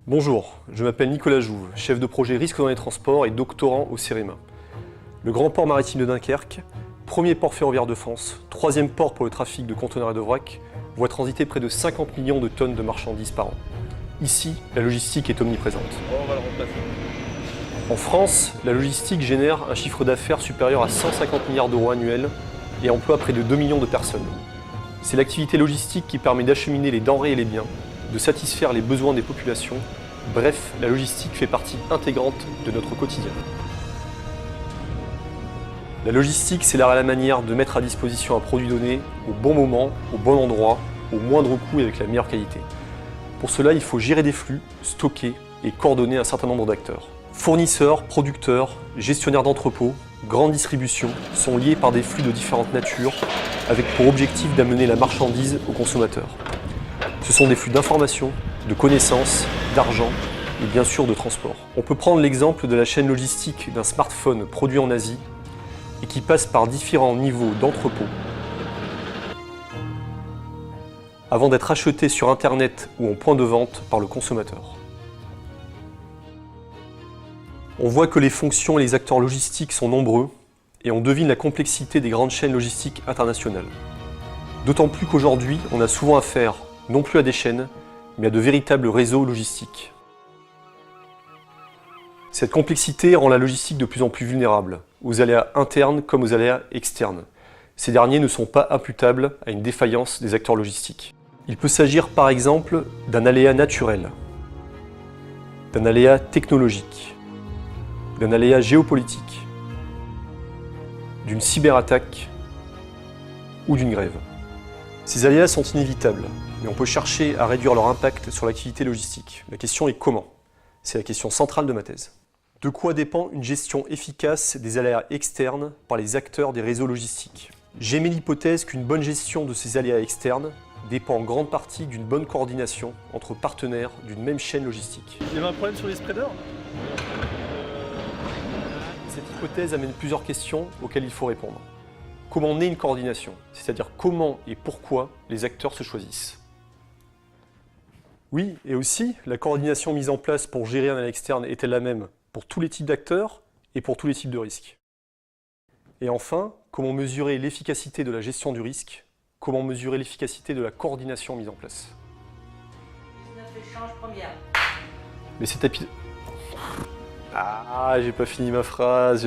Bonjour, je m'appelle Nicolas Jouve, chef de projet risque dans les transports et doctorant au CEREMA. Le grand port maritime de Dunkerque, premier port ferroviaire de France, troisième port pour le trafic de conteneurs et de vrac, voit transiter près de 50 millions de tonnes de marchandises par an. Ici, la logistique est omniprésente. On va le remplacer. En France, la logistique génère un chiffre d'affaires supérieur à 150 milliards d'euros annuels et emploie près de 2 millions de personnes. C'est l'activité logistique qui permet d'acheminer les denrées et les biens, de satisfaire les besoins des populations. Bref, la logistique fait partie intégrante de notre quotidien. La logistique, c'est la manière de mettre à disposition un produit donné au bon moment, au bon endroit, au moindre coût et avec la meilleure qualité. Pour cela, il faut gérer des flux, stocker et coordonner un certain nombre d'acteurs. Fournisseurs, producteurs, gestionnaires d'entrepôts, grande distribution sont liés par des flux de différentes natures avec pour objectif d'amener la marchandise aux consommateurs. Ce sont des flux d'informations, de connaissances, d'argent et bien sûr de transport. On peut prendre l'exemple de la chaîne logistique d'un smartphone produit en Asie et qui passe par différents niveaux d'entrepôt avant d'être acheté sur Internet ou en point de vente par le consommateur. On voit que les fonctions et les acteurs logistiques sont nombreux et on devine la complexité des grandes chaînes logistiques internationales. D'autant plus qu'aujourd'hui, on a souvent affaire non plus à des chaînes, mais à de véritables réseaux logistiques. Cette complexité rend la logistique de plus en plus vulnérable, aux aléas internes comme aux aléas externes. Ces derniers ne sont pas imputables à une défaillance des acteurs logistiques. Il peut s'agir par exemple d'un aléa naturel, d'un aléa technologique, d'un aléa géopolitique, d'une cyberattaque ou d'une grève. Ces aléas sont inévitables, mais on peut chercher à réduire leur impact sur l'activité logistique. La question est comment? C'est la question centrale de ma thèse. De quoi dépend une gestion efficace des aléas externes par les acteurs des réseaux logistiques? J'émets l'hypothèse qu'une bonne gestion de ces aléas externes dépend en grande partie d'une bonne coordination entre partenaires d'une même chaîne logistique. Il y avait un problème sur les spreaders? Cette hypothèse amène plusieurs questions auxquelles il faut répondre. Comment naît une coordination? C'est-à-dire comment et pourquoi les acteurs se choisissent. Oui, et aussi, la coordination mise en place pour gérer un aléa externe est-elle la même pour tous les types d'acteurs et pour tous les types de risques? Et enfin, comment mesurer l'efficacité de la gestion du risque? Comment mesurer l'efficacité de la coordination mise en place? Mais cet épisode... Ah, j'ai pas fini ma phrase.